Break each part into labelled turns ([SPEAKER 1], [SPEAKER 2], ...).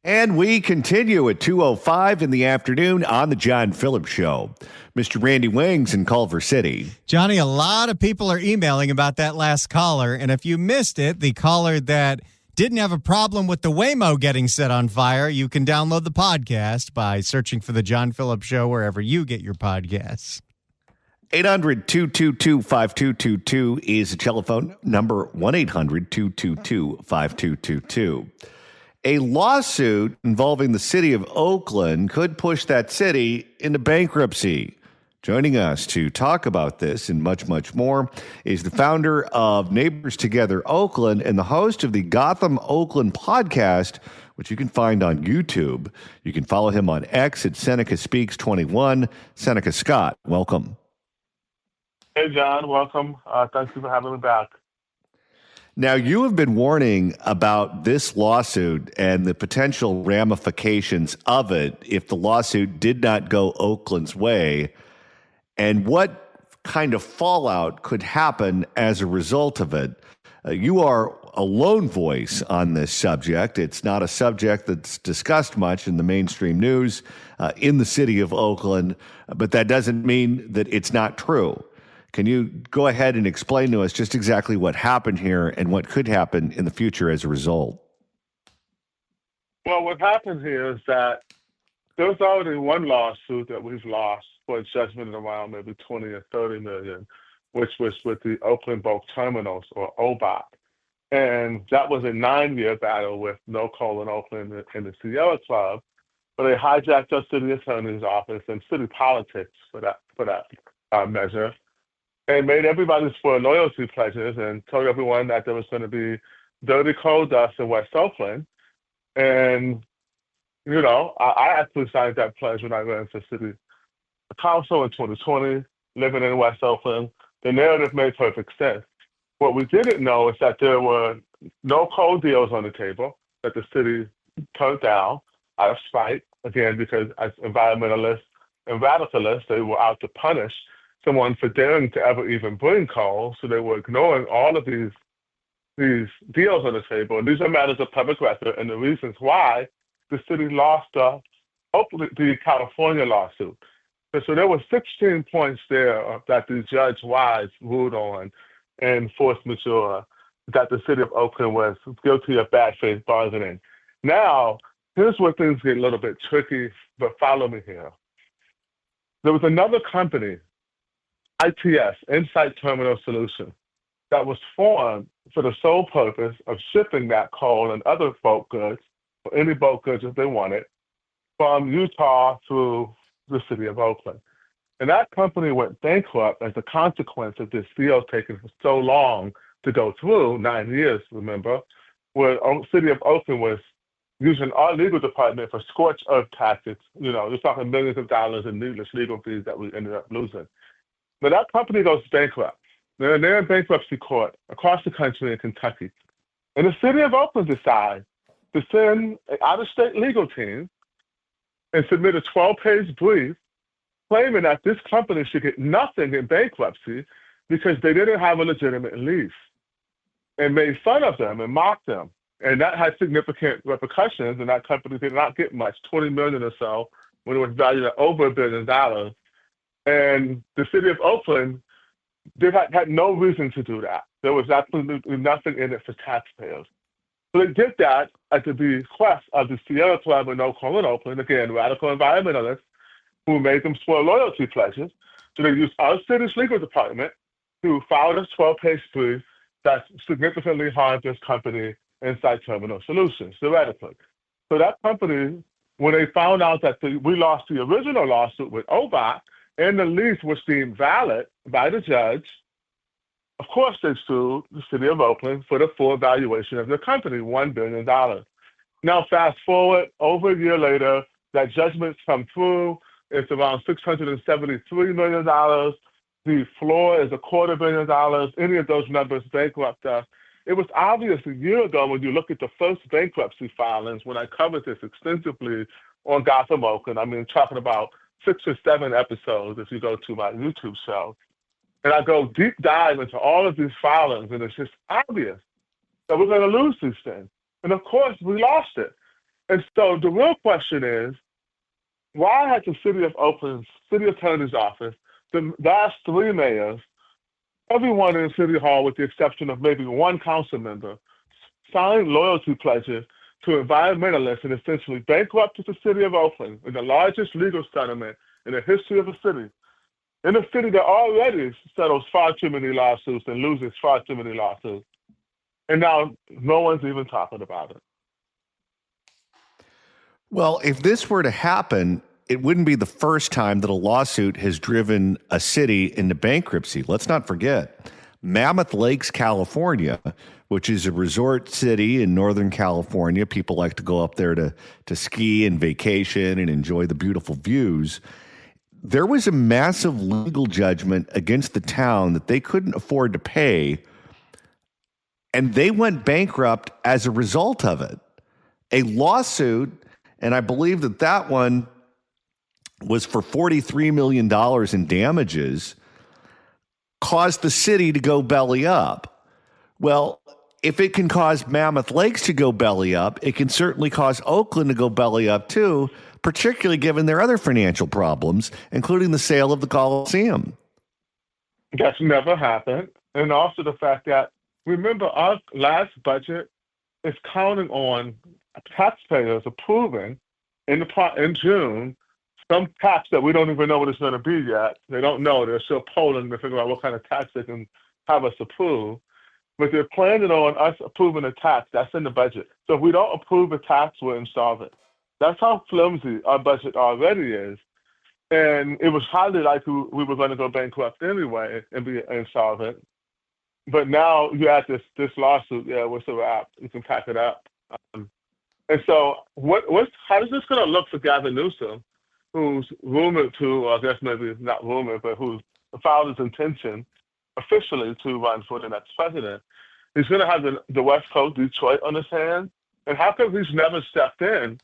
[SPEAKER 1] And we continue at 2:05 in the afternoon on the John Phillips Show. Mr. Randy Wings in Culver City.
[SPEAKER 2] Johnny, a lot of people are emailing about that last caller. And if you missed it, the caller that didn't have a problem with the Waymo getting set on fire, you can download the podcast by searching for the John Phillips Show wherever you get your podcasts.
[SPEAKER 1] 800-222-5222 is the telephone number, 1-800-222-5222. A lawsuit involving the city of Oakland could push that city into bankruptcy. Joining us to talk about this and much, much more is the founder of Neighbors Together Oakland and the host of the Gotham Oakland podcast, which you can find on YouTube. You can follow him on X at Seneca Speaks 21. Seneca Scott, welcome.
[SPEAKER 3] Hey, John, welcome. Thank you for having me back.
[SPEAKER 1] Now, you have been warning about this lawsuit and the potential ramifications of it if the lawsuit did not go Oakland's way, and what kind of fallout could happen as a result of it. You are a lone voice on this subject. It's not a subject that's discussed much in the mainstream news in the city of Oakland, but that doesn't mean that it's not true. Can you go ahead and explain to us just exactly what happened here and what could happen in the future as a result?
[SPEAKER 3] Well, what happened here is that there's already one lawsuit that we've lost for a judgment around maybe 20 or 30 million, which was with the Oakland Bulk Terminals, or OBOT. And that was a 9-year battle with No Coal in Oakland and the Sierra Club, but they hijacked our city attorney's office and city politics for that measure, and made everybody swear loyalty pledges and told everyone that there was going to be dirty coal dust in West Oakland. And, you know, I actually signed that pledge when I ran for city council in 2020, living in West Oakland. The narrative made perfect sense. What we didn't know is that there were no coal deals on the table that the city turned down out of spite, again, because as environmentalists and radicalists, they were out to punish someone for daring to ever even bring coal, so they were ignoring all of these deals on the table. And these are matters of public record, and the reasons why the city lost the California lawsuit. And so there were 16 points there that the Judge Wise ruled on and force majeure that the city of Oakland was guilty of bad faith bargaining. Now, here's where things get a little bit tricky, but follow me here. There was another company, ITS, Insight Terminal Solutions, that was formed for the sole purpose of shipping that coal and other bulk goods, or any bulk goods if they wanted, from Utah through the city of Oakland. And that company went bankrupt as a consequence of this deal taking so long to go through, 9 years, remember, where the city of Oakland was using our legal department for scorched earth tactics. You know, we're talking millions of dollars in needless legal fees that we ended up losing. But that company goes bankrupt. They're in bankruptcy court across the country in Kentucky. And the city of Oakland decides to send an out-of-state legal team and submit a 12-page brief claiming that this company should get nothing in bankruptcy because they didn't have a legitimate lease, and made fun of them and mocked them. And that had significant repercussions, and that company did not get much, $20 million or so, when it was valued at over $1 billion. And the city of Oakland had no reason to do that. There was absolutely nothing in it for taxpayers. So they did that at the request of the Sierra Club and No Coal in Oakland, again, radical environmentalists who made them swear loyalty pledges. So they used our city's legal department to file this 12-page brief that significantly harmed this company, Insight Terminal Solutions, theoretically. So that company, when they found out that we lost the original lawsuit with OBOT, and the lease was deemed valid by the judge, of course they sued the city of Oakland for the full valuation of the company, $1 billion. Now fast forward, over a year later, that judgment's come through. It's around $673 million. The floor is $250 million. Any of those numbers bankrupt us. It was obvious a year ago when you look at the first bankruptcy filings, when I covered this extensively on Gotham Oakland. I mean, talking about 6 or 7 episodes if you go to my YouTube show. And I go deep dive into all of these filings, and it's just obvious that we're going to lose these things. And of course, we lost it. And so the real question is, why has the city of Oakland's city attorney's office, the last three mayors, everyone in City Hall, with the exception of maybe one council member, signed loyalty pledges to environmentalists and essentially bankrupted the city of Oakland in the largest legal settlement in the history of the city? In a city that already settles far too many lawsuits and loses far too many lawsuits. And now no one's even talking about it.
[SPEAKER 1] Well, if this were to happen, it wouldn't be the first time that a lawsuit has driven a city into bankruptcy. Let's not forget Mammoth Lakes, California, which is a resort city in Northern California. People like to go up there to ski and vacation and enjoy the beautiful views. There was a massive legal judgment against the town that they couldn't afford to pay, and they went bankrupt as a result of it. A lawsuit, and I believe that one was for $43 million in damages, caused the city to go belly up. Well, if it can cause Mammoth Lakes to go belly up, it can certainly cause Oakland to go belly up too, particularly given their other financial problems, including the sale of the Coliseum.
[SPEAKER 3] That's never happened. And also the fact that, remember, our last budget is counting on taxpayers approving in June some tax that we don't even know what it's going to be yet. They don't know. They're still polling to figure out what kind of tax they can have us approve. But they're planning on us approving a tax. That's in the budget. So if we don't approve a tax, we're insolvent. That's how flimsy our budget already is. And it was highly likely we were going to go bankrupt anyway and be insolvent. But now you add this lawsuit, yeah, what's a wrap? You can pack it up. And so how is this going to look for Gavin Newsom, who's rumored to, or I guess maybe not rumored, but who's filed his intention officially to run for the next president? He's going to have the West Coast, Detroit, on his hands. And how come he's never stepped in?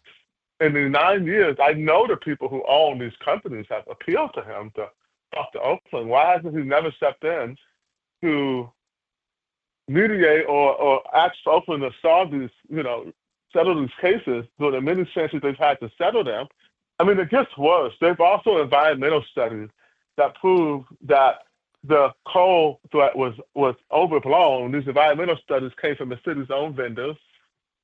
[SPEAKER 3] In the 9 years, I know the people who own these companies have appealed to him to talk to Oakland. Why hasn't he never stepped in to mediate or ask Oakland to solve these, settle these cases during the many chances they've had to settle them? I mean, it gets worse. There's also environmental studies that prove that the coal threat was overblown. These environmental studies came from the city's own vendors.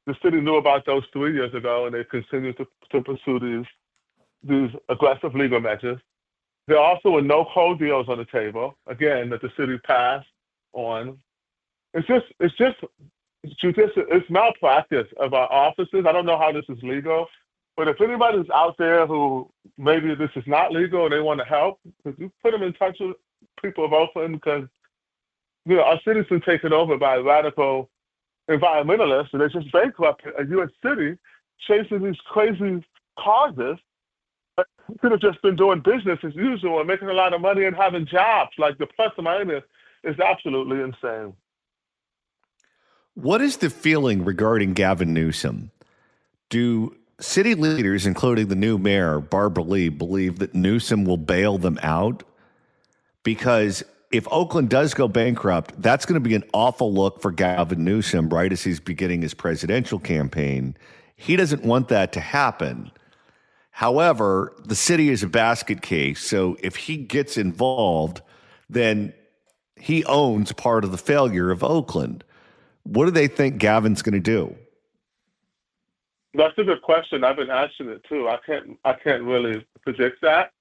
[SPEAKER 3] The city knew about those 3 years ago, and they continue to pursue these aggressive legal measures. There also were no coal deals on the table, again, that the city passed on. It's malpractice of our offices. I don't know how this is legal, but if anybody's out there who maybe this is not legal and they want to help, could you put them in touch with people of Oakland? Because our city's been taken over by radical environmentalists, and they just bankrupted a U.S. city chasing these crazy causes. But we could have just been doing business as usual and making a lot of money and having jobs. Like, the plus and minus is absolutely insane.
[SPEAKER 1] What is the feeling regarding Gavin Newsom? Do city leaders, including the new mayor, Barbara Lee, believe that Newsom will bail them out? Because if Oakland does go bankrupt, that's going to be an awful look for Gavin Newsom right as he's beginning his presidential campaign. He doesn't want that to happen. However, the city is a basket case, so if he gets involved, then he owns part of the failure of Oakland. What do they think Gavin's going to do?
[SPEAKER 3] That's a good question. I've been asking it too. I can't really predict that,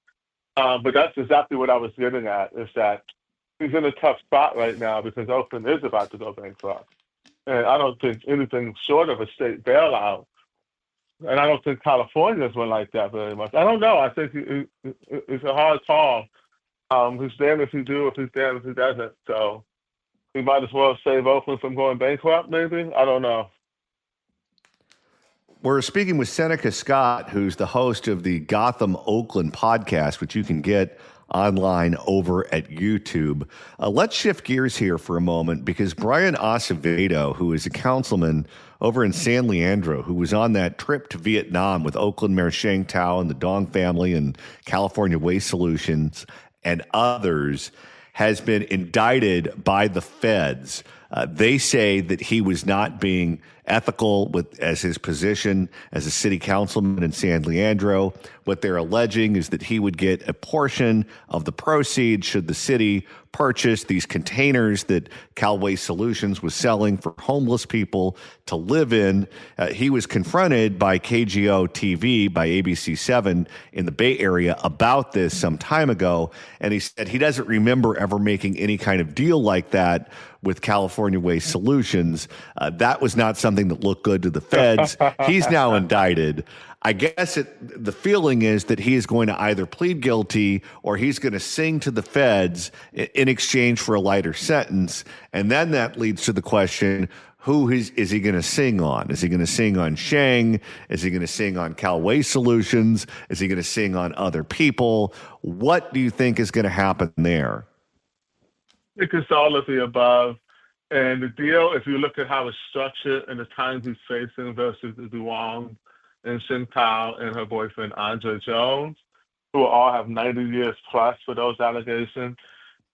[SPEAKER 3] but that's exactly what I was getting at. Is that he's in a tough spot right now because Oakland is about to go bankrupt, and I don't think anything short of a state bailout. And I don't think California's one like that very much. I don't know. I think it's a hard call. He's damned if he do, if he's damned if he doesn't. So we might as well save Oakland from going bankrupt, maybe? I don't know.
[SPEAKER 1] We're speaking with Seneca Scott, who's the host of the Gotham Oakland podcast, which you can get online over at YouTube. Let's shift gears here for a moment because Brian Acevedo, who is a councilman over in San Leandro, who was on that trip to Vietnam with Oakland Mayor Sheng Tao and the Dong family and California Waste Solutions and others, has been indicted by the feds They say that he was not being ethical as his position as a city councilman in San Leandro. What they're alleging is that he would get a portion of the proceeds should the city purchase these containers that Cal Waste Solutions was selling for homeless people to live in. He was confronted by KGO TV, by ABC7 in the Bay Area about this some time ago, and he said he doesn't remember ever making any kind of deal like that with California Waste Solutions. That was not something that looked good to the feds. He's now indicted. I guess the feeling is that he is going to either plead guilty or he's going to sing to the feds in exchange for a lighter sentence. And then that leads to the question, who is he going to sing on? Is he going to sing on Sheng? Is he going to sing on Cal Waste Solutions? Is he going to sing on other people? What do you think is going to happen there?
[SPEAKER 3] I think it's all of the above. And the deal, if you look at how it's structured and the times he's facing versus the Duong and Shin Tao and her boyfriend, Andre Jones, who all have 90 years plus for those allegations,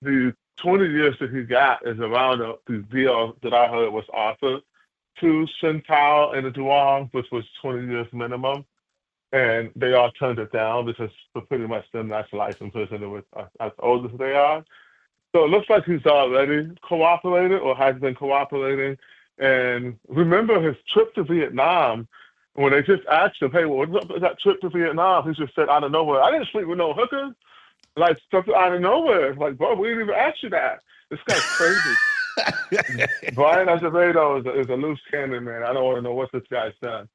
[SPEAKER 3] the 20 years that he got is around the deal that I heard was offered to Shin Tao and the Duong, which was 20 years minimum. And they all turned it down because for pretty much them, that's life in prison with as old as they are. So it looks like he's already cooperated or has been cooperating. And remember his trip to Vietnam, when they just asked him, hey, well, what's up with that trip to Vietnam? He just said out of nowhere, I didn't sleep with no hookers. Like, stuff out of nowhere. Like, bro, we didn't even ask you that. This guy's crazy. Brian Azevedo is a loose cannon, man. I don't want to know what this guy's done.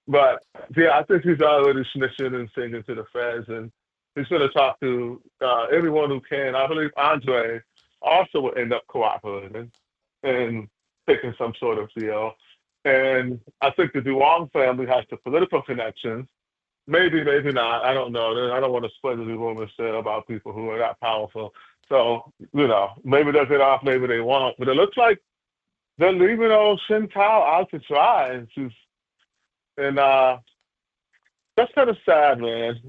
[SPEAKER 3] But, yeah, I think he's already snitching and singing to the feds. And he's going to talk to everyone who can. I believe Andre also will end up cooperating and taking some sort of deal. And I think the Duong family has the political connections. Maybe, maybe not. I don't know. I don't want to spread the rumors there about people who are that powerful. So, maybe they'll get off, maybe they won't. But it looks like they're leaving old Shin Tao out to dry. And that's kind of sad, man.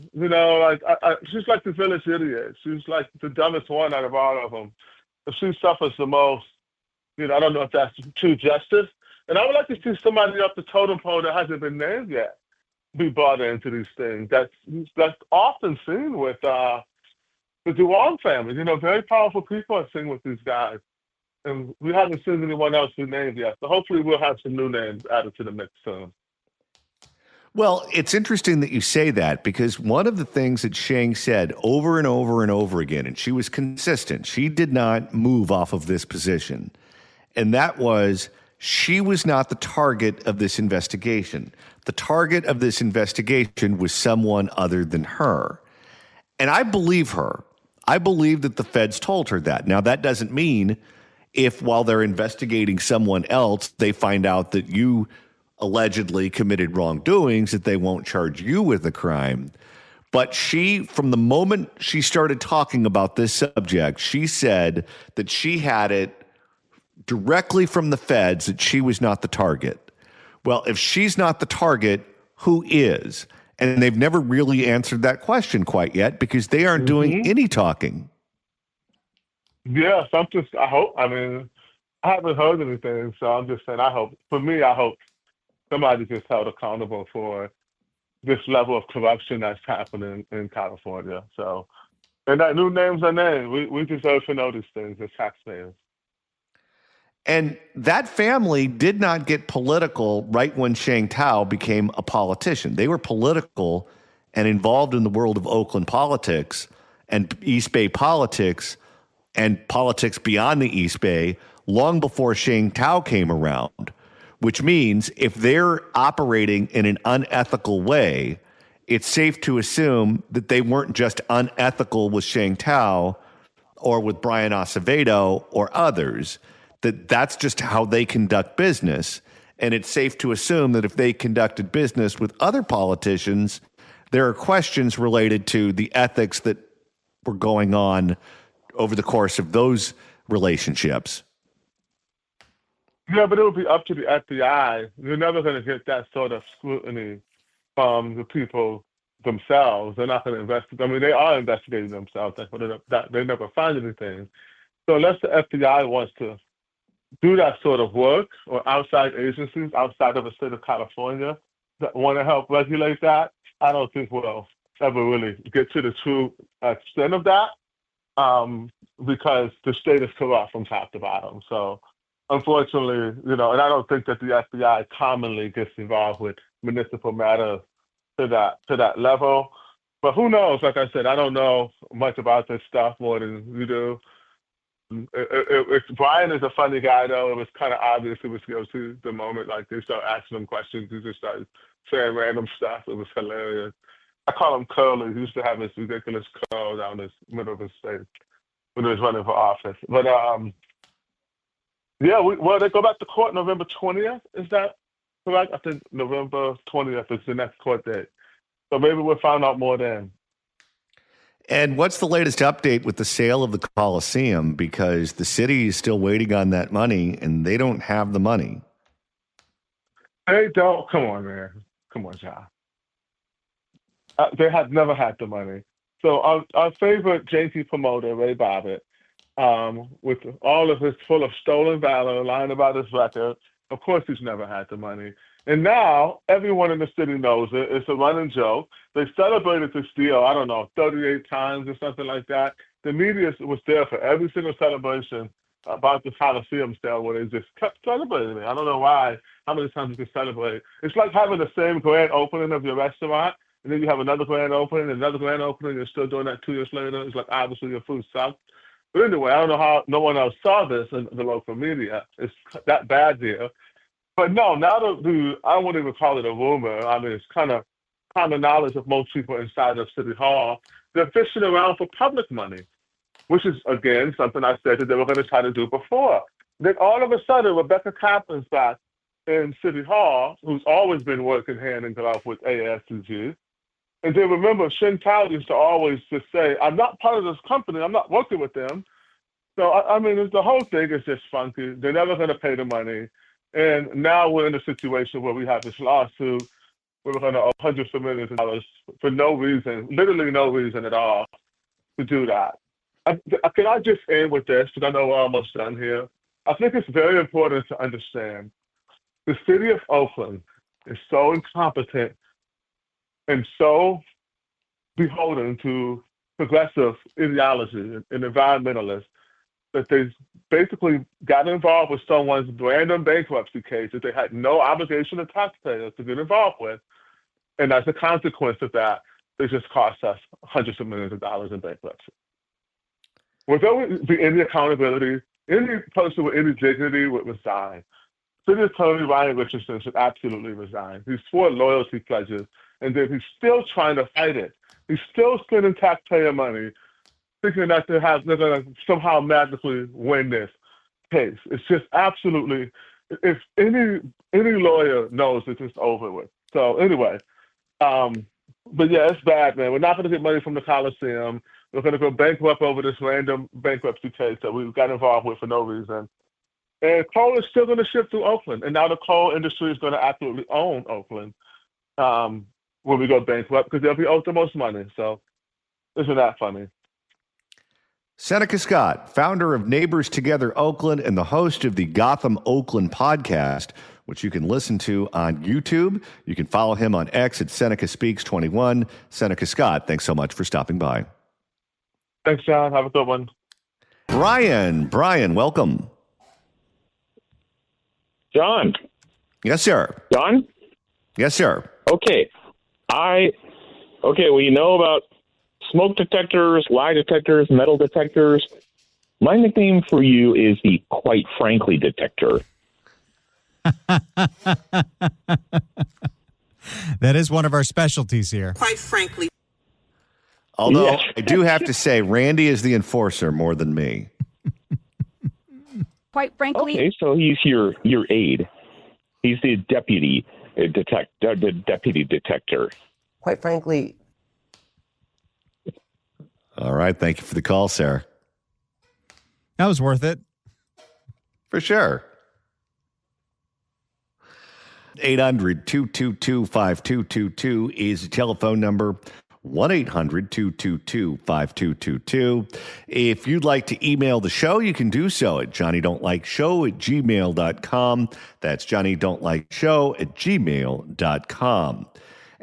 [SPEAKER 3] She's like the village idiot. She's like the dumbest one out of all of them. If she suffers the most, I don't know if that's true justice. And I would like to see somebody up the totem pole that hasn't been named yet be brought into these things. That's often seen with the Duong family. Very powerful people are seen with these guys. And we haven't seen anyone else be named yet. So hopefully we'll have some new names added to the mix soon.
[SPEAKER 1] Well, it's interesting that you say that because one of the things that Sheng said over and over and over again, and she was consistent, she did not move off of this position, and that was she was not the target of this investigation. The target of this investigation was someone other than her. And I believe her. I believe that the feds told her that. Now, that doesn't mean if while they're investigating someone else, they find out that you allegedly committed wrongdoings, that they won't charge you with a crime. But she, from the moment she started talking about this subject, she said that she had it directly from the feds that she was not the target. Well, if she's not the target, who is? And they've never really answered that question quite yet because they aren't doing any talking.
[SPEAKER 3] Yeah, I hope. I mean, I haven't heard anything, so I'm just saying I hope. For me, I hope somebody gets held accountable for this level of corruption that's happening in California. So, and that new names are named. We deserve to know these things as taxpayers.
[SPEAKER 1] And that family did not get political right when Sheng Tao became a politician. They were political and involved in the world of Oakland politics and East Bay politics and politics beyond the East Bay long before Sheng Tao came around, which means if they're operating in an unethical way, it's safe to assume that they weren't just unethical with Sheng Tao or with Brian Acevedo or others, that's just how they conduct business. And it's safe to assume that if they conducted business with other politicians, there are questions related to the ethics that were going on over the course of those relationships.
[SPEAKER 3] Yeah, but it would be up to the FBI. You're never going to get that sort of scrutiny from the people themselves. They're not going to investigate. I mean, they are investigating themselves. They never find anything. So unless the FBI wants to do that sort of work, or outside agencies outside of the state of California that want to help regulate that, I don't think we'll ever really get to the true extent of that, because the state is corrupt from top to bottom. So unfortunately, and I don't think that the FBI commonly gets involved with municipal matters to that level. But who knows? Like I said, I don't know much about this stuff more than you do. Brian is a funny guy, though. It was kind of obvious it was guilty the moment like they start asking him questions. He just started saying random stuff. It was hilarious. I call him Curly. He used to have this ridiculous curl down his middle of his face when he was running for office. But yeah, they go back to court November 20th. Is that correct? I think November 20th is the next court date. So maybe we'll find out more then.
[SPEAKER 1] And what's the latest update with the sale of the Coliseum? Because the city is still waiting on that money, and they don't have the money.
[SPEAKER 3] They don't. Come on, man. Come on, John. They have never had the money. So our favorite JT promoter, Ray Bobbitt, with all of his full of stolen valor, lying about his record, of course he's never had the money. And now everyone in the city knows it. It's a running joke. They celebrated this deal, I don't know, 38 times or something like that. The media was there for every single celebration about the Coliseum sale where they just kept celebrating it. I don't know why, how many times you can celebrate. It's like having the same grand opening of your restaurant, and then you have another grand opening, another grand opening, and you're still doing that 2 years later. It's like, obviously, your food sucks. But anyway, I don't know how no one else saw this in the local media. It's that bad there. But no, now I wouldn't even call it a rumor. I mean, it's kind of common knowledge of most people inside of City Hall. They're fishing around for public money, which is, again, something I said that they were going to try to do before. Then all of a sudden, Rebecca Kaplan's back in City Hall, who's always been working hand in glove with ASCG. And then remember, Shin Tao used to always just say, I'm not part of this company. I'm not working with them. So, I mean, the whole thing is just funky. They're never going to pay the money. And now we're in a situation where we have this lawsuit where we're going to owe hundreds of millions of dollars for no reason, literally no reason at all, to do that. Can I just end with this, because I know we're almost done here? I think it's very important to understand the city of Oakland is so incompetent and so beholden to progressive ideology and environmentalists that they basically got involved with someone's random bankruptcy case that they had no obligation to taxpayers to get involved with. And as a consequence of that, they just cost us hundreds of millions of dollars in bankruptcy. Would there be any accountability? Any person with any dignity would resign. City Attorney Ryan Richardson should absolutely resign. He's swore loyalty pledges, and then he's still trying to fight it. He's still spending taxpayer money, thinking that they're going to somehow magically win this case. It's just absolutely, if any lawyer knows that it's over with. So anyway, but yeah, it's bad, man. We're not going to get money from the Coliseum. We're going to go bankrupt over this random bankruptcy case that we got involved with for no reason. And coal is still going to ship through Oakland. And now the coal industry is going to absolutely own Oakland when we go bankrupt, because they'll be owed the most money. So isn't that funny?
[SPEAKER 1] Seneca Scott, founder of Neighbors Together Oakland and the host of the Gotham Oakland podcast, which you can listen to on YouTube. You can follow him on X at Seneca Speaks 21. Seneca Scott, thanks so much for stopping by.
[SPEAKER 3] Thanks, John. Have a good one.
[SPEAKER 1] Brian, welcome.
[SPEAKER 4] John.
[SPEAKER 1] Yes, sir.
[SPEAKER 4] John?
[SPEAKER 1] Yes, sir.
[SPEAKER 4] Okay. Well, you know about smoke detectors, lie detectors, metal detectors. My nickname for you is the quite frankly detector.
[SPEAKER 2] That is one of our specialties here.
[SPEAKER 5] Quite frankly.
[SPEAKER 1] Although
[SPEAKER 4] Yes.
[SPEAKER 1] I do have to say, Randy is the enforcer more than me.
[SPEAKER 6] Quite frankly.
[SPEAKER 4] Okay, so he's your aide. He's the deputy deputy detector.
[SPEAKER 5] Quite frankly.
[SPEAKER 1] All right. Thank you for the call, Sarah.
[SPEAKER 2] That was worth it.
[SPEAKER 1] For sure. 800-222-5222 is the telephone number. 1-800-222-5222. If you'd like to email the show, you can do so at johnnydon'tlikeshow@gmail.com. That's johnnydon'tlikeshow@gmail.com.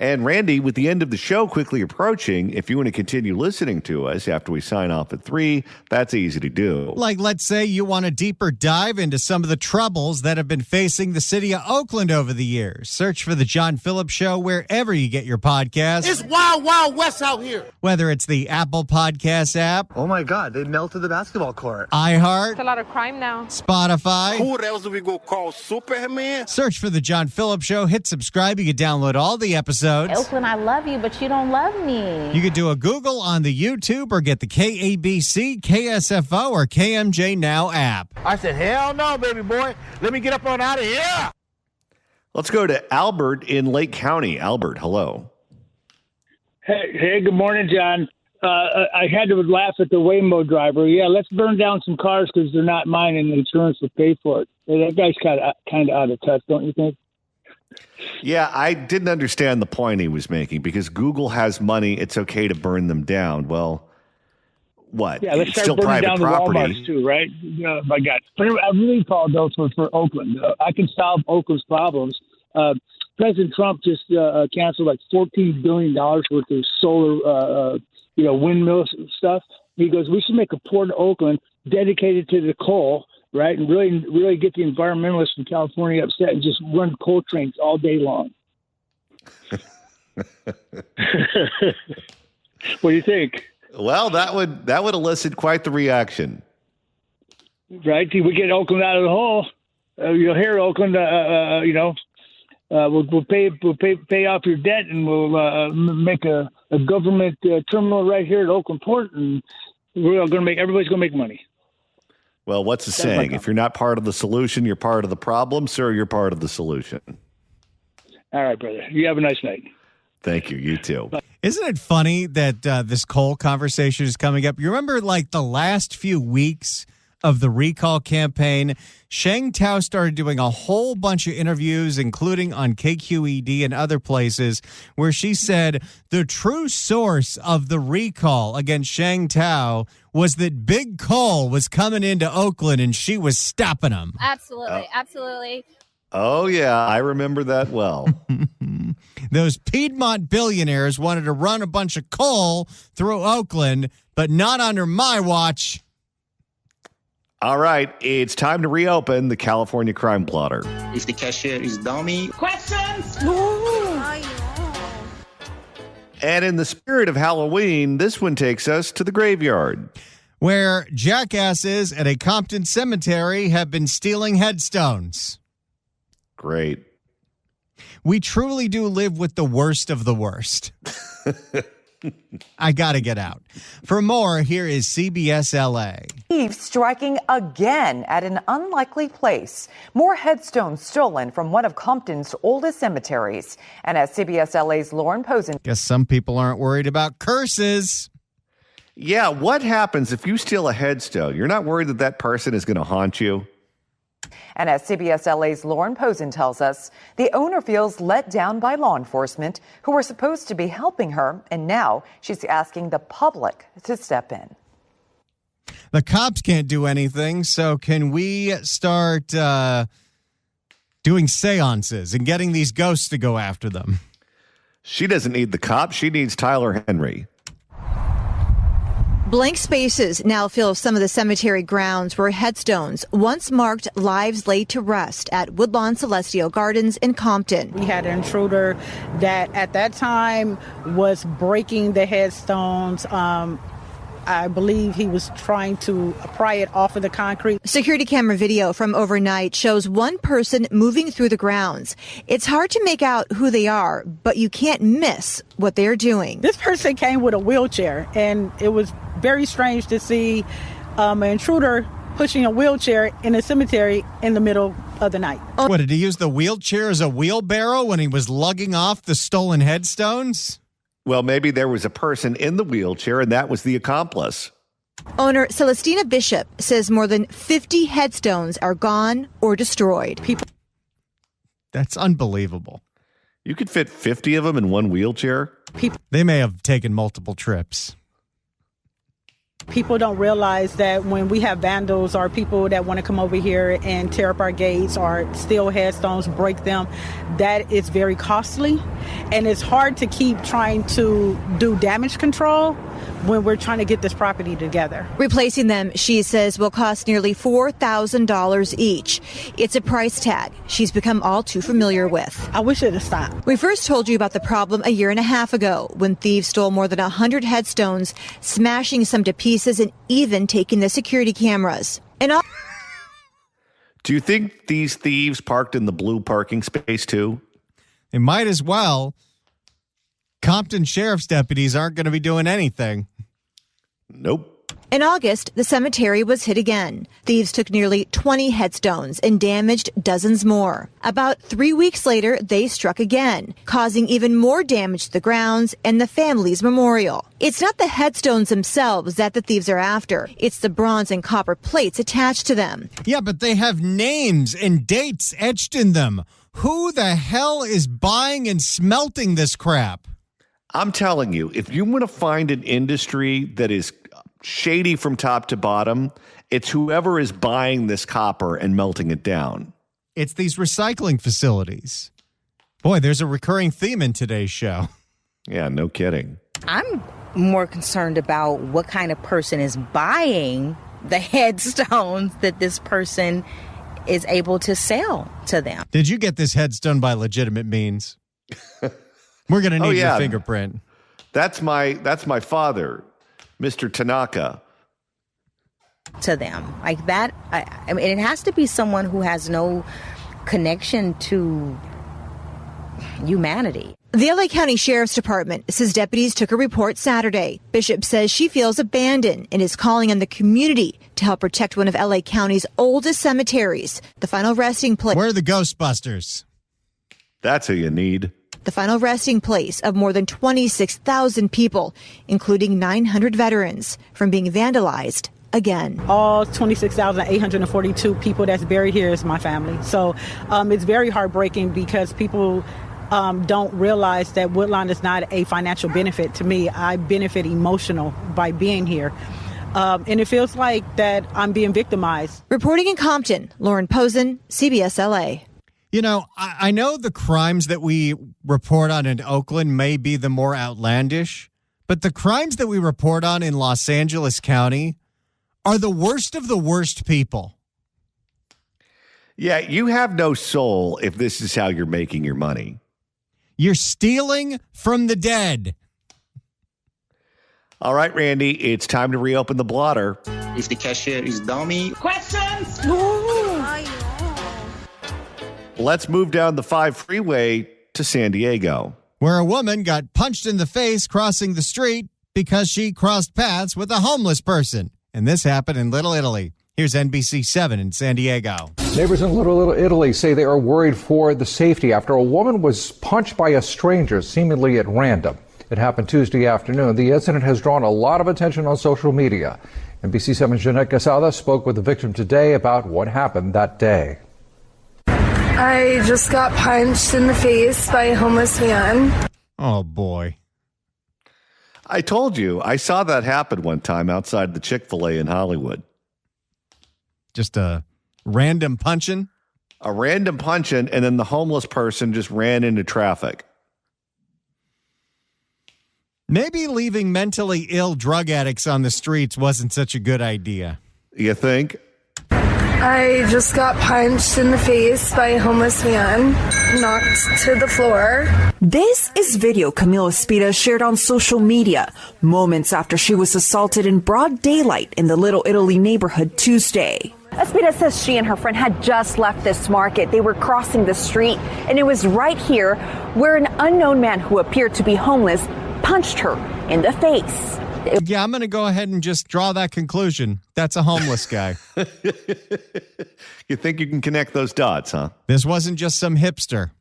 [SPEAKER 1] And Randy, with the end of the show quickly approaching, if you want to continue listening to us after we sign off at 3, that's easy to do.
[SPEAKER 2] Like, let's say you want a deeper dive into some of the troubles that have been facing the city of Oakland over the years. Search for The John Phillips Show wherever you get your podcasts.
[SPEAKER 5] It's Wild Wild West out here.
[SPEAKER 2] Whether it's the Apple Podcast app.
[SPEAKER 6] Oh, my God. They melted the basketball court.
[SPEAKER 2] iHeart.
[SPEAKER 7] It's a lot of crime now.
[SPEAKER 2] Spotify.
[SPEAKER 5] Who else do we go call Superman?
[SPEAKER 2] Search for The John Phillips Show. Hit subscribe. You can download all the episodes.
[SPEAKER 8] Oakland, I love you, but you don't love me.
[SPEAKER 2] You could do a Google on the YouTube or get the KABC, KSFO, or KMJ Now app.
[SPEAKER 6] I said, hell no, baby boy. Let me get up on out of here.
[SPEAKER 1] Let's go to Albert in Lake County. Albert, hello.
[SPEAKER 9] Hey, good morning, John. I had to laugh at the Waymo driver. Yeah, let's burn down some cars because they're not mine and the insurance will pay for it. That guy's kind of out of touch, don't you think?
[SPEAKER 1] Yeah, I didn't understand the point he was making because Google has money. It's okay to burn them down. Well, what?
[SPEAKER 9] Yeah, let's
[SPEAKER 1] it's
[SPEAKER 9] start
[SPEAKER 1] still
[SPEAKER 9] burning
[SPEAKER 1] private
[SPEAKER 9] down
[SPEAKER 1] property.
[SPEAKER 9] the Walmarts too, right? My God. But I really apologize for Oakland. I can solve Oakland's problems. President Trump just canceled like $14 billion worth of solar, windmills and stuff. He goes, we should make a port in Oakland dedicated to the coal, right, and really get the environmentalists from California upset and just run coal trains all day long. What do you think?
[SPEAKER 1] Well, that would elicit quite the reaction.
[SPEAKER 9] Right? We get Oakland out of the hole. You'll hear Oakland, we'll pay off your debt and we'll make a government terminal right here at Oakland Port, and everybody's going to make money.
[SPEAKER 1] Well, what's the saying? If you're not part of the solution, you're part of the problem. Sir, you're part of the solution.
[SPEAKER 9] All right, brother. You have a nice night.
[SPEAKER 1] Thank you. You too.
[SPEAKER 2] Isn't it funny that this coal conversation is coming up? You remember like the last few weeks of the recall campaign, Sheng Tao started doing a whole bunch of interviews, including on KQED and other places, where she said the true source of the recall against Sheng Tao was that big coal was coming into Oakland and she was stopping them.
[SPEAKER 7] Absolutely. Absolutely.
[SPEAKER 1] Oh, yeah. I remember that well.
[SPEAKER 2] Those Piedmont billionaires wanted to run a bunch of coal through Oakland, but not under my watch.
[SPEAKER 1] All right, it's time to reopen the California Crime Plotter.
[SPEAKER 10] If the cashier is dummy.
[SPEAKER 8] Questions?
[SPEAKER 1] And in the spirit of Halloween, this one takes us to the graveyard,
[SPEAKER 2] where jackasses at a Compton cemetery have been stealing headstones.
[SPEAKER 1] Great.
[SPEAKER 2] We truly do live with the worst of the worst. I got to get out. For more, here is CBS LA.
[SPEAKER 11] Thieves striking again at an unlikely place. More headstones stolen from one of Compton's oldest cemeteries. And as CBS LA's Lauren Posen.
[SPEAKER 2] Guess some people aren't worried about curses.
[SPEAKER 1] Yeah, what happens if you steal a headstone? You're not worried that that person is going to haunt you?
[SPEAKER 11] And as CBS LA's Lauren Posen tells us, the owner feels let down by law enforcement who were supposed to be helping her, and now she's asking the public to step in.
[SPEAKER 2] The cops can't do anything, so can we start doing seances and getting these ghosts to go after them?
[SPEAKER 1] She doesn't need the cops. She needs Tyler Henry.
[SPEAKER 12] Blank spaces now fill some of the cemetery grounds where headstones once marked lives laid to rest at Woodlawn Celestial Gardens in Compton.
[SPEAKER 13] We had an intruder that at that time was breaking the headstones. I believe he was trying to pry it off of the concrete.
[SPEAKER 12] Security camera video from overnight shows one person moving through the grounds. It's hard to make out who they are, but you can't miss what they're doing.
[SPEAKER 13] This person came with a wheelchair, and it was very strange to see an intruder pushing a wheelchair in a cemetery in the middle of the night.
[SPEAKER 2] What, did he use the wheelchair as a wheelbarrow when he was lugging off the stolen headstones?
[SPEAKER 1] Well, maybe there was a person in the wheelchair and that was the accomplice.
[SPEAKER 12] Owner Celestina Bishop says more than 50 headstones are gone or destroyed.
[SPEAKER 2] That's unbelievable.
[SPEAKER 1] You could fit 50 of them in one wheelchair?
[SPEAKER 2] They may have taken multiple trips.
[SPEAKER 13] People don't realize that when we have vandals or people that want to come over here and tear up our gates or steal headstones, break them, that is very costly. And it's hard to keep trying to do damage control when we're trying to get this property together.
[SPEAKER 12] Replacing them, she says, will cost nearly $4,000 each. It's a price tag she's become all too familiar with.
[SPEAKER 13] I wish it had stopped.
[SPEAKER 12] We first told you about the problem a year and a half ago when thieves stole more than 100 headstones, smashing some to pieces and even taking the security cameras.
[SPEAKER 1] Do you think these thieves parked in the blue parking space too?
[SPEAKER 2] They might as well. Compton sheriff's deputies aren't going to be doing anything.
[SPEAKER 1] Nope.
[SPEAKER 12] In August, the cemetery was hit again. Thieves took nearly 20 headstones and damaged dozens more. About 3 weeks later, they struck again, causing even more damage to the grounds and the family's memorial. It's not the headstones themselves that the thieves are after. It's the bronze and copper plates attached to them.
[SPEAKER 2] Yeah, but they have names and dates etched in them. Who the hell is buying and smelting this crap?
[SPEAKER 1] I'm telling you, if you want to find an industry that is shady from top to bottom, it's whoever is buying this copper and melting it down.
[SPEAKER 2] It's these recycling facilities. Boy, there's a recurring theme in today's show.
[SPEAKER 1] Yeah, no kidding.
[SPEAKER 14] I'm more concerned about what kind of person is buying the headstones that this person is able to sell to them.
[SPEAKER 2] Did you get this headstone by legitimate means? We're going to need your fingerprint.
[SPEAKER 1] That's my father, Mr. Tanaka.
[SPEAKER 14] To them. Like that, I mean, it has to be someone who has no connection to humanity.
[SPEAKER 12] The LA County Sheriff's Department says deputies took a report Saturday. Bishop says she feels abandoned and is calling on the community to help protect one of LA County's oldest cemeteries, the final resting place.
[SPEAKER 2] Where are the Ghostbusters?
[SPEAKER 1] That's who you need.
[SPEAKER 12] The final resting place of more than 26,000 people, including 900 veterans, from being vandalized again.
[SPEAKER 13] All 26,842 people that's buried here is my family. So it's very heartbreaking because people don't realize that Woodlawn is not a financial benefit to me. I benefit emotional by being here. And it feels like that I'm being victimized.
[SPEAKER 12] Reporting in Compton, Lauren Posen, CBS LA.
[SPEAKER 2] You know, I know the crimes that we report on in Oakland may be the more outlandish, but the crimes that we report on in Los Angeles County are the worst of the worst people.
[SPEAKER 1] Yeah, you have no soul if this is how you're making your money.
[SPEAKER 2] You're stealing from the dead.
[SPEAKER 1] All right, Randy, it's time to reopen the blotter.
[SPEAKER 10] If the cashier is dummy.
[SPEAKER 8] Questions?
[SPEAKER 1] Let's move down the 5 freeway to San Diego,
[SPEAKER 2] where a woman got punched in the face crossing the street because she crossed paths with a homeless person. And this happened in Little Italy. Here's NBC 7 in San Diego.
[SPEAKER 15] Neighbors in Little Italy say they are worried for the safety after a woman was punched by a stranger, seemingly at random. It happened Tuesday afternoon. The incident has drawn a lot of attention on social media. NBC 7's Jeanette Gasada spoke with the victim today about what happened that day.
[SPEAKER 16] I just got punched in the face by a homeless man.
[SPEAKER 2] Oh, boy.
[SPEAKER 1] I told you, I saw that happen one time outside the Chick-fil-A in Hollywood.
[SPEAKER 2] Just a random punching?
[SPEAKER 1] A random punching, and then the homeless person just ran into traffic.
[SPEAKER 2] Maybe leaving mentally ill drug addicts on the streets wasn't such a good idea.
[SPEAKER 1] You think?
[SPEAKER 16] I just got punched in the face by a homeless man, knocked to the floor.
[SPEAKER 17] This is video Camila Espita shared on social media moments after she was assaulted in broad daylight in the Little Italy neighborhood Tuesday.
[SPEAKER 18] Espita says she and her friend had just left this market. They were crossing the street, and it was right here where an unknown man who appeared to be homeless punched her in the face.
[SPEAKER 2] Yeah, I'm going to go ahead and just draw that conclusion. That's a homeless guy.
[SPEAKER 1] You think you can connect those dots, huh?
[SPEAKER 2] This wasn't just some hipster.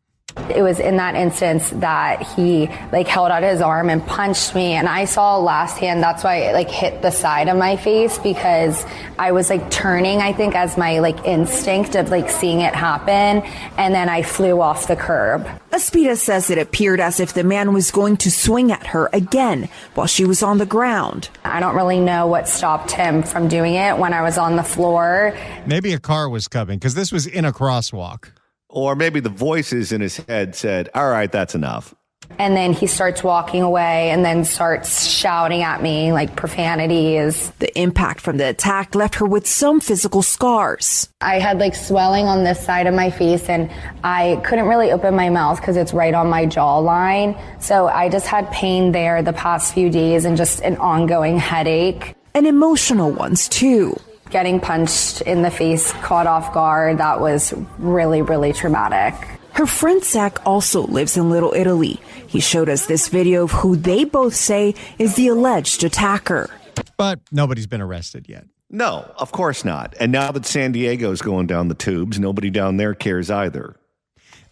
[SPEAKER 19] It was in that instance that he held out his arm and punched me, and I saw last hand. That's why it hit the side of my face, because I was turning, I think, as my instinct of seeing it happen, and then I flew off the curb.
[SPEAKER 17] Espita says it appeared as if the man was going to swing at her again while she was on the ground.
[SPEAKER 19] I don't really know what stopped him from doing it when I was on the floor.
[SPEAKER 2] Maybe a car was coming, because this was in a crosswalk.
[SPEAKER 1] Or maybe the voices in his head said, all right, that's enough.
[SPEAKER 19] And then he starts walking away and then starts shouting at me profanities.
[SPEAKER 17] The impact from the attack left her with some physical scars.
[SPEAKER 19] I had swelling on this side of my face, and I couldn't really open my mouth because it's right on my jawline. So I just had pain there the past few days and just an ongoing headache.
[SPEAKER 17] And emotional ones, too.
[SPEAKER 19] Getting punched in the face, caught off guard, that was really, really traumatic.
[SPEAKER 17] Her friend Zach also lives in Little Italy. He showed us this video of who they both say is the alleged attacker.
[SPEAKER 2] But nobody's been arrested yet.
[SPEAKER 1] No, of course not. And now that San Diego's going down the tubes, nobody down there cares either.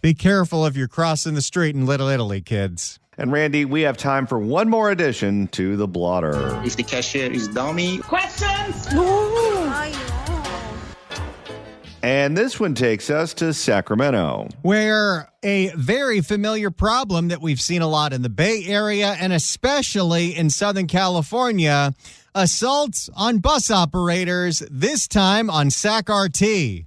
[SPEAKER 2] Be careful if you're crossing the street in Little Italy, kids.
[SPEAKER 1] And Randy, we have time for one more addition to the blotter.
[SPEAKER 10] If the cashier is dummy.
[SPEAKER 8] Questions?
[SPEAKER 1] And this one takes us to Sacramento,
[SPEAKER 2] where a very familiar problem that we've seen a lot in the Bay Area and especially in Southern California, assaults on bus operators, this time on SacRT.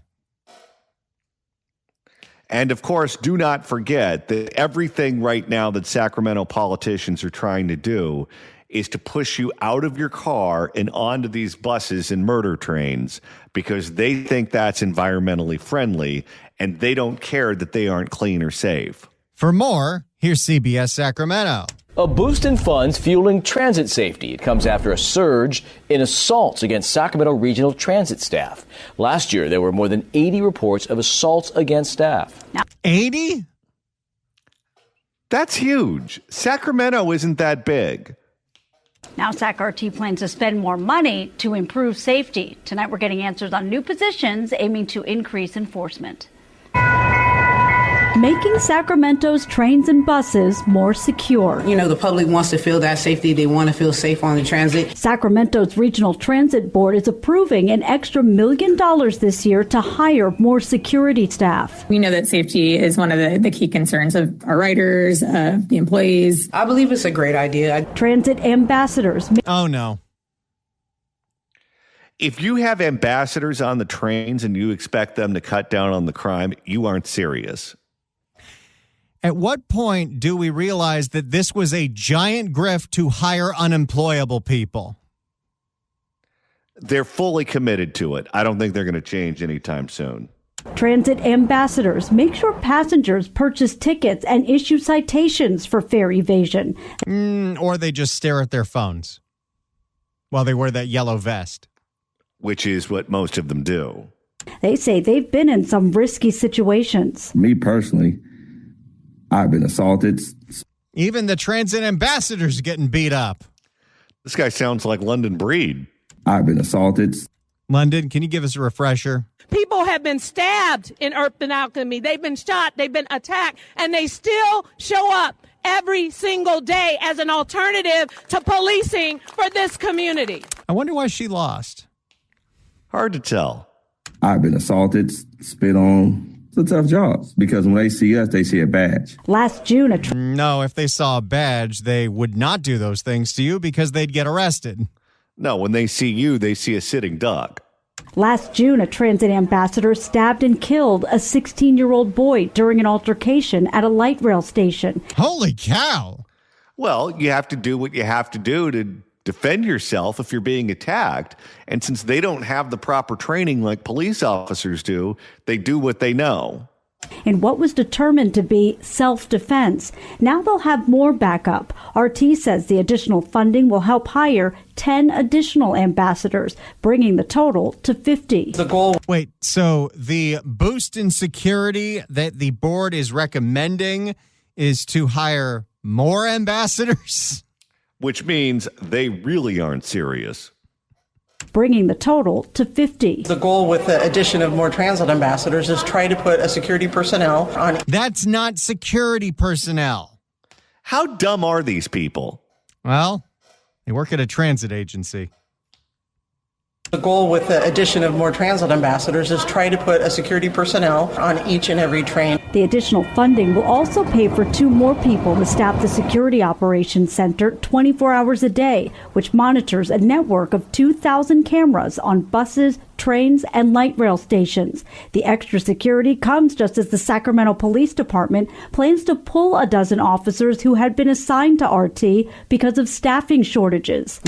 [SPEAKER 1] And of course, do not forget that everything right now that Sacramento politicians are trying to do is to push you out of your car and onto these buses and murder trains because they think that's environmentally friendly and they don't care that they aren't clean or safe.
[SPEAKER 2] For more, here's CBS Sacramento.
[SPEAKER 20] A boost in funds fueling transit safety. It comes after a surge in assaults against Sacramento regional transit staff. Last year, there were more than 80 reports of assaults against staff.
[SPEAKER 2] 80?
[SPEAKER 1] That's huge. Sacramento isn't that big.
[SPEAKER 21] Now SacRT plans to spend more money to improve safety. Tonight, we're getting answers on new positions aiming to increase enforcement. Making Sacramento's trains and buses more secure.
[SPEAKER 22] You know, the public wants to feel that safety. They want to feel safe on the transit.
[SPEAKER 21] Sacramento's Regional Transit Board is approving an extra $1 million this year to hire more security staff.
[SPEAKER 23] We know that safety is one of the key concerns of our riders, the employees.
[SPEAKER 22] I believe it's a great idea.
[SPEAKER 21] Transit ambassadors.
[SPEAKER 2] Oh, no.
[SPEAKER 1] If you have ambassadors on the trains and you expect them to cut down on the crime, you aren't serious.
[SPEAKER 2] At what point do we realize that this was a giant grift to hire unemployable people?
[SPEAKER 1] They're fully committed to it. I don't think they're going to change anytime soon.
[SPEAKER 21] Transit ambassadors make sure passengers purchase tickets and issue citations for fare evasion.
[SPEAKER 2] Or they just stare at their phones while they wear that yellow vest.
[SPEAKER 1] Which is what most of them do.
[SPEAKER 21] They say they've been in some risky situations.
[SPEAKER 24] Me personally, I've been assaulted.
[SPEAKER 2] Even the transit ambassadors getting beat up.
[SPEAKER 1] This guy sounds like London Breed.
[SPEAKER 24] I've been assaulted.
[SPEAKER 2] London, can you give us a refresher?
[SPEAKER 25] People have been stabbed in Urban Alchemy. They've been shot. They've been attacked. And they still show up every single day as an alternative to policing for this community.
[SPEAKER 2] I wonder why she lost.
[SPEAKER 1] Hard to tell.
[SPEAKER 24] I've been assaulted, spit on. It's a tough job because when they see us, they see a badge.
[SPEAKER 21] Last June,
[SPEAKER 2] no, if they saw a badge, they would not do those things to you because they'd get arrested.
[SPEAKER 1] No, when they see you, they see a sitting duck.
[SPEAKER 21] Last June, a transit ambassador stabbed and killed a 16-year-old boy during an altercation at a light rail station.
[SPEAKER 2] Holy cow!
[SPEAKER 1] Well, you have to do what you have to do to defend yourself if you're being attacked. And since they don't have the proper training like police officers do, they do what they know.
[SPEAKER 21] In what was determined to be self-defense, now they'll have more backup. RT says the additional funding will help hire 10 additional ambassadors, bringing the total to 50.
[SPEAKER 2] The goal. Wait, so the boost in security that the board is recommending is to hire more ambassadors?
[SPEAKER 1] Which means they really aren't serious.
[SPEAKER 21] bringing the total to 50.
[SPEAKER 13] The goal with the addition of more transit ambassadors is try to put a security personnel on.
[SPEAKER 2] That's not security personnel.
[SPEAKER 1] How dumb are these people?
[SPEAKER 2] Well, they work at a transit agency.
[SPEAKER 13] The goal with the addition of more transit ambassadors is try to put a security personnel on each and every train.
[SPEAKER 21] The additional funding will also pay for 2 more people to staff the Security Operations Center 24 hours a day, which monitors a network of 2,000 cameras on buses, trains, and light rail stations. The extra security comes just as the Sacramento Police Department plans to pull a dozen officers who had been assigned to RT because of staffing shortages.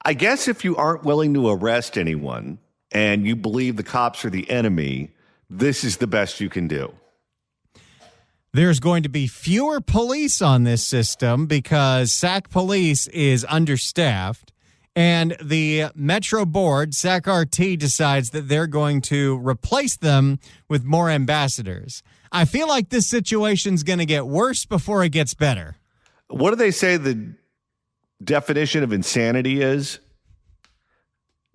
[SPEAKER 1] I guess if you aren't willing to arrest anyone and you believe the cops are the enemy, this is the best you can do.
[SPEAKER 2] There's going to be fewer police on this system because SAC Police is understaffed, and the Metro Board, SAC RT, decides that they're going to replace them with more ambassadors. I feel like this situation's going to get worse before it gets better.
[SPEAKER 1] What do they say the definition of insanity is?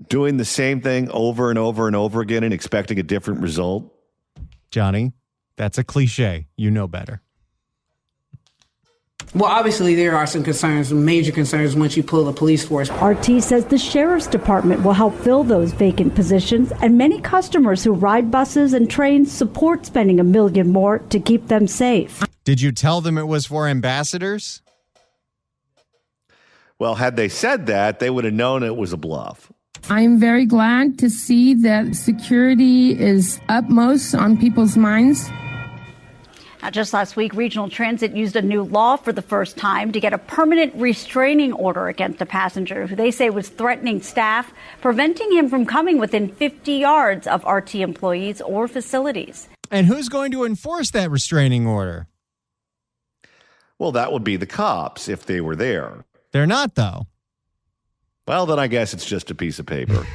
[SPEAKER 1] Doing the same thing over and over and over again and expecting a different result?
[SPEAKER 2] Johnny, that's a cliche. You know better.
[SPEAKER 22] Well, obviously, there are some concerns, major concerns, once you pull the police force.
[SPEAKER 21] RT says the Sheriff's Department will help fill those vacant positions, and many customers who ride buses and trains support spending $1 million more to keep them safe.
[SPEAKER 2] Did you tell them it was for ambassadors?
[SPEAKER 1] Well, had they said that, they would have known it was a bluff.
[SPEAKER 3] I'm very glad to see that security is upmost on people's minds.
[SPEAKER 4] Now, just last week, Regional Transit used a new law for the first time to get a permanent restraining order against a passenger who they say was threatening staff, preventing him from coming within 50 yards of RT employees or facilities.
[SPEAKER 2] And who's going to enforce that restraining order?
[SPEAKER 1] Well, that would be the cops if they were there.
[SPEAKER 2] They're not, though.
[SPEAKER 1] Well, then I guess it's just a piece of paper.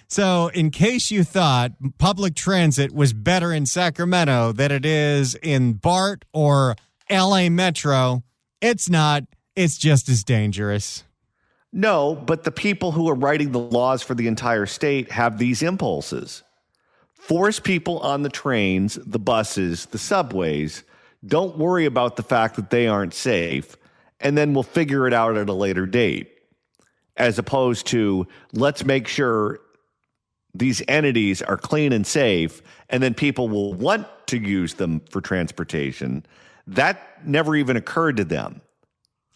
[SPEAKER 2] So, in case you thought public transit was better in Sacramento than it is in BART or LA Metro, it's not. It's just as dangerous.
[SPEAKER 1] No, but the people who are writing the laws for the entire state have these impulses. Force people on the trains, the buses, the subways. Don't worry about the fact that they aren't safe, and then we'll figure it out at a later date. As opposed to, let's make sure these entities are clean and safe, and then people will want to use them for transportation. That never even occurred to them.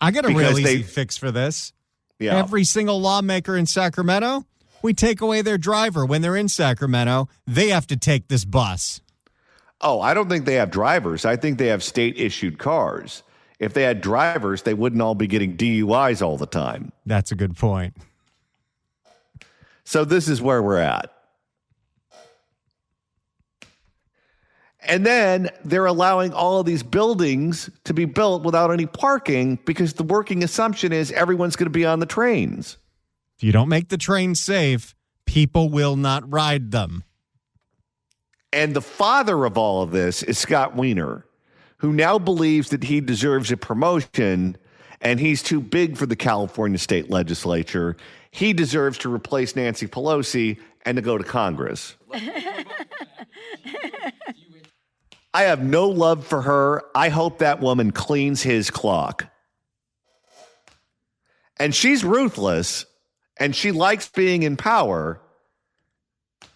[SPEAKER 2] I got a real easy fix for this.
[SPEAKER 1] Yeah.
[SPEAKER 2] Every single lawmaker in Sacramento, we take away their driver. When they're in Sacramento, they have to take this bus.
[SPEAKER 1] Oh, I don't think they have drivers. I think they have state-issued cars. If they had drivers, they wouldn't all be getting DUIs all the time.
[SPEAKER 2] That's a good point.
[SPEAKER 1] So this is where we're at. And then they're allowing all of these buildings to be built without any parking because the working assumption is everyone's going to be on the trains.
[SPEAKER 2] If you don't make the trains safe, people will not ride them.
[SPEAKER 1] And the father of all of this is Scott Wiener, who now believes that he deserves a promotion and he's too big for the California state legislature. He deserves to replace Nancy Pelosi and to go to Congress. I have no love for her. I hope that woman cleans his clock. And she's ruthless, and she likes being in power.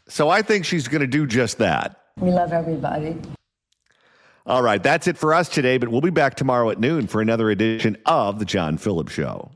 [SPEAKER 1] So I think she's going to do just that.
[SPEAKER 5] We love everybody.
[SPEAKER 1] All right, that's it for us today, but we'll be back tomorrow at noon for another edition of The John Phillips Show.